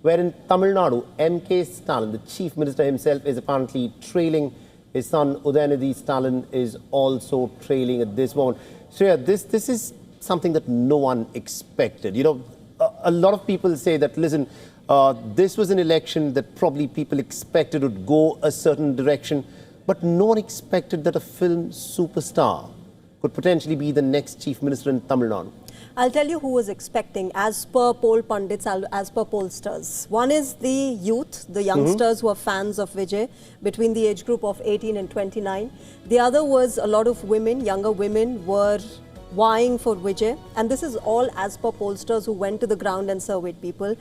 where in Tamil Nadu, M.K. Stalin, the chief minister himself, is apparently trailing. His son Udayanidhi Stalin is also trailing at this moment. Shreya, this is something that no one expected. You know, a lot of people say that, listen, this was an election that probably people expected would go a certain direction, but no one expected that a film superstar could potentially be the next chief minister in Tamil Nadu. I'll tell you who was expecting, as per poll pundits, as per pollsters. One is the youth, the youngsters who are fans of Vijay, between the age group of 18 and 29. The other was a lot of women, younger women were vying for Vijay. And this is all as per pollsters who went to the ground and surveyed people.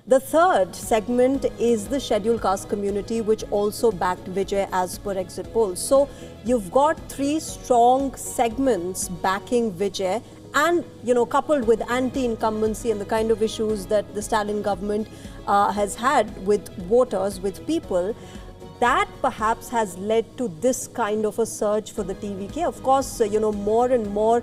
The third segment is the scheduled caste community, which also backed Vijay as per exit polls. So you've got three strong segments backing Vijay, and, you know, coupled with anti-incumbency and the kind of issues that the Stalin government has had with voters, with people, that perhaps has led to this kind of a surge for the TVK. Of course, you know, more and more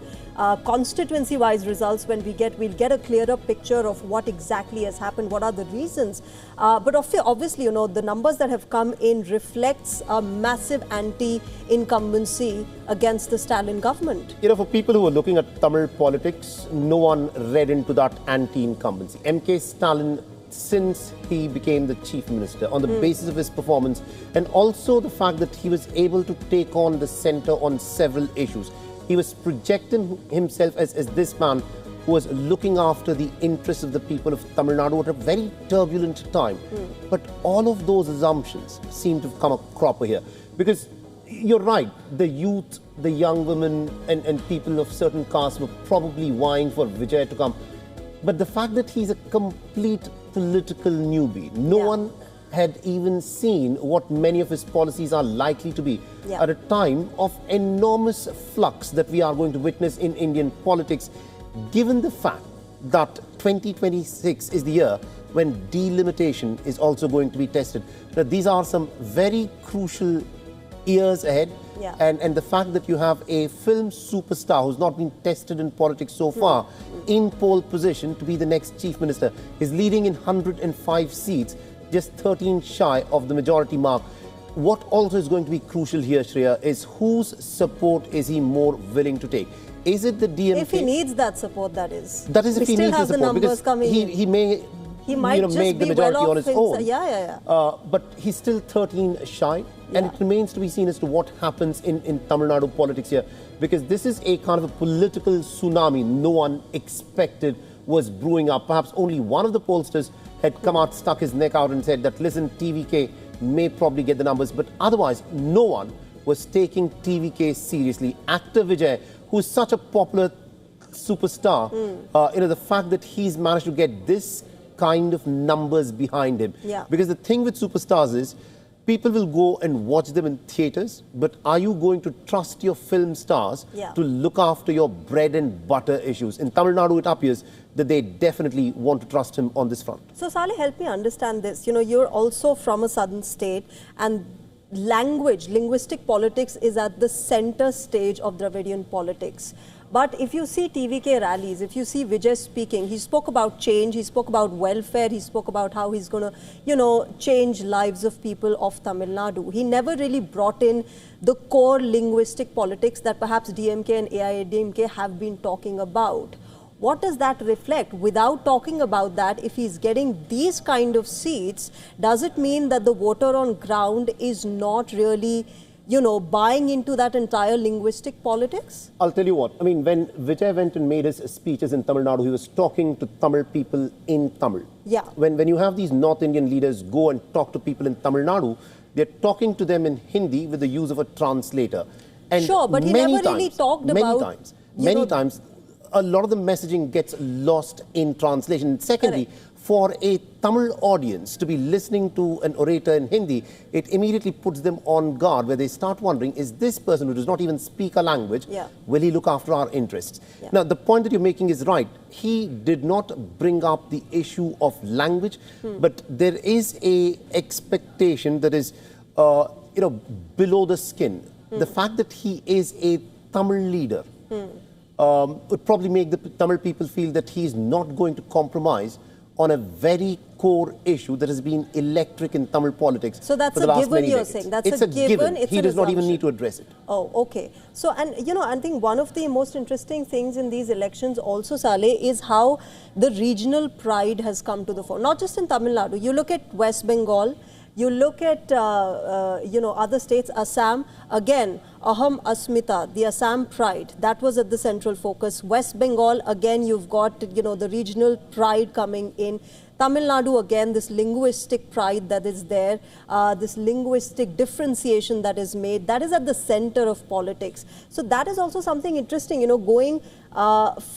constituency-wise results when we'll get a clearer picture of what exactly has happened, what are the reasons. But obviously, you know, the numbers that have come in reflects a massive anti-incumbency against the Stalin government. You know, for people who are looking at Tamil politics, no one read into that anti-incumbency. M.K. Stalin, since he became the chief minister, on the basis of his performance and also the fact that he was able to take on the centre on several issues, he was projecting himself as this man who was looking after the interests of the people of Tamil Nadu at a very turbulent time. But all of those assumptions seem to have come a cropper here. Because you're right, the youth, the young women and people of certain castes were probably vying for Vijay to come. But the fact that he's a complete political newbie, no one had even seen what many of his policies are likely to be at a time of enormous flux that we are going to witness in Indian politics, given the fact that 2026 is the year when delimitation is also going to be tested. Now, these are some very crucial years ahead. And the fact that you have a film superstar who's not been tested in politics so far in pole position to be the next chief minister, is leading in 105 seats, just 13 shy of the majority mark. What also is going to be crucial here, Shreya, is whose support is he more willing to take? Is it the DMK? If he needs that support, that is. That is if he needs the support, because he might just make the majority on his own. But he's still 13 shy. And it remains to be seen as to what happens in Tamil Nadu politics here. Because this is a kind of a political tsunami no one expected was brewing up. Perhaps only one of the pollsters had come out, stuck his neck out and said that, listen, TVK may probably get the numbers. But otherwise, no one was taking TVK seriously. Actor Vijay, who's such a popular superstar, you know, the fact that he's managed to get this kind of numbers behind him. Because the thing with superstars is, people will go and watch them in theatres, but are you going to trust your film stars to look after your bread and butter issues? In Tamil Nadu, it appears that they definitely want to trust him on this front. So, Saleh, help me understand this. You know, you're also from a southern state, and linguistic politics is at the center stage of Dravidian politics. But if you see TVK rallies, if you see Vijay speaking, he spoke about change, he spoke about welfare, he spoke about how he's going to, you know, change lives of people of Tamil Nadu. He never really brought in the core linguistic politics that perhaps DMK and AIADMK have been talking about. What does that reflect? Without talking about that, if he's getting these kind of seats, does it mean that the voter on ground is not really, you know, buying into that entire linguistic politics? I'll tell you what, I mean, when Vijay went and made his speeches in Tamil Nadu, he was talking to Tamil people in Tamil. When you have these North Indian leaders go and talk to people in Tamil Nadu, they're talking to them in Hindi with the use of a translator. And sure, but he never really talked about... Many times, a lot of the messaging gets lost in translation. Secondly, for a Tamil audience to be listening to an orator in Hindi, it immediately puts them on guard, where they start wondering, is this person who does not even speak a language, will he look after our interests? Now, the point that you're making is right. He did not bring up the issue of language, but there is a expectation that is, you know, below the skin. The fact that he is a Tamil leader would probably make the Tamil people feel that he is not going to compromise on a very core issue that has been electric in Tamil politics. So that's for the a last given, many you're decades. saying? That's it's a given. It's he an does not even assumption. need to address it. Oh, okay. So, and you know, I think one of the most interesting things in these elections also, Saleh, is how the regional pride has come to the fore. Not just in Tamil Nadu. You look at West Bengal, you look at, you know, other states, Assam, again, Aham Asmita, the Assam pride, that was at the central focus. West Bengal, again, you've got, you know, the regional pride coming in. Tamil Nadu, again, this linguistic pride that is there, this linguistic differentiation that is made, that is at the center of politics. So that is also something interesting, you know, going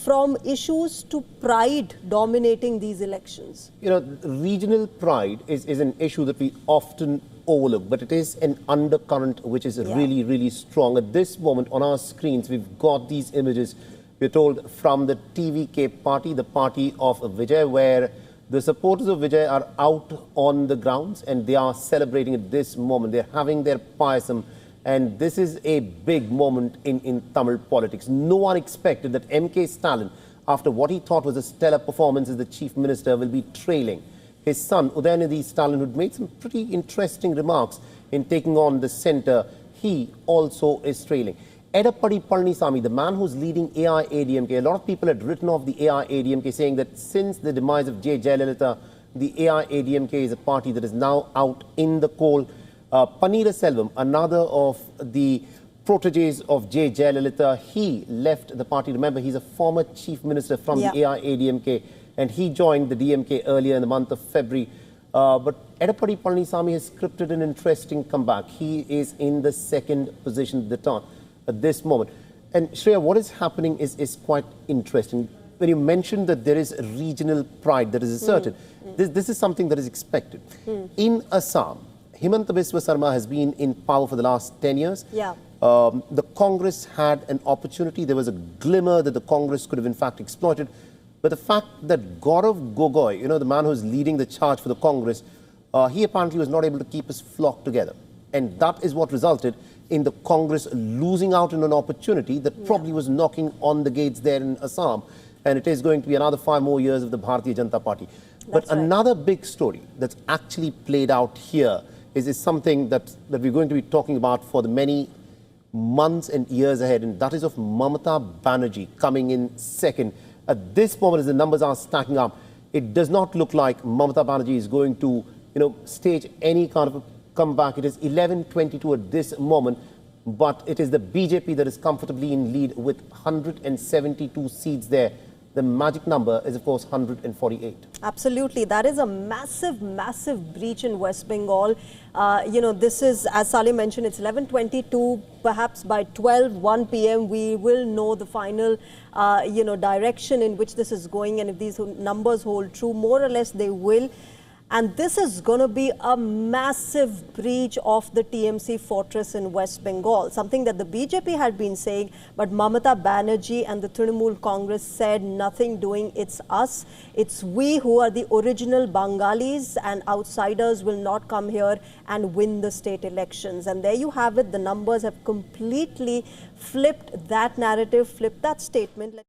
from issues to pride dominating these elections. You know, regional pride is an issue that we often overlook, but it is an undercurrent which is really, really strong. At this moment on our screens, we've got these images, we're told, from the TVK party, the party of Vijay, where the supporters of Vijay are out on the grounds and they are celebrating at this moment. They're having their payasam, and this is a big moment in Tamil politics. No one expected that MK Stalin, after what he thought was a stellar performance as the chief minister, will be trailing his son, Udayanithi Stalin, who made some pretty interesting remarks in taking on the centre. He also is trailing. Edappadi Palanisamy, the man who's leading AIADMK, a lot of people had written off the AIADMK, saying that since the demise of J. Jayalalitha, the AIADMK is a party that is now out in the cold. Paneerselvam, another of the proteges of J. Jayalalitha, he left the party. Remember, he's a former chief minister from the AIADMK, and he joined the DMK earlier in the month of February. But Edappadi Palanisamy has scripted an interesting comeback. He is in the second position at this moment. And Shreya, what is happening is quite interesting. When you mentioned that there is a regional pride that is asserted, this is something that is expected. In Assam, Himanta Biswa Sarma has been in power for the last 10 years. The Congress had an opportunity. There was a glimmer that the Congress could have in fact exploited. But the fact that Gaurav Gogoi, you know, the man who's leading the charge for the Congress, he apparently was not able to keep his flock together. And that is what resulted in the Congress losing out on an opportunity that probably was knocking on the gates there in Assam. And it is going to be another 5 more years of the Bharatiya Janata Party. But another big story that's actually played out here is something that we're going to be talking about for the many months and years ahead. And that is of Mamata Banerjee coming in second. At this moment, as the numbers are stacking up, it does not look like Mamata Banerjee is going to, you know, stage any kind of a comeback. It is 11-22 at this moment, but it is the BJP that is comfortably in lead with 172 seats there. The magic number is, of course, 148. Absolutely. That is a massive, massive breach in West Bengal. You know, this is, as Saleh mentioned, it's 11:22. Perhaps by 1 p.m. we will know the final, you know, direction in which this is going. And if these numbers hold true, more or less they will. And this is going to be a massive breach of the TMC fortress in West Bengal, something that the BJP had been saying, but Mamata Banerjee and the Trinamool Congress said nothing doing. It's us. It's we who are the original Bengalis, and outsiders will not come here and win the state elections. And there you have it. The numbers have completely flipped that narrative, flipped that statement.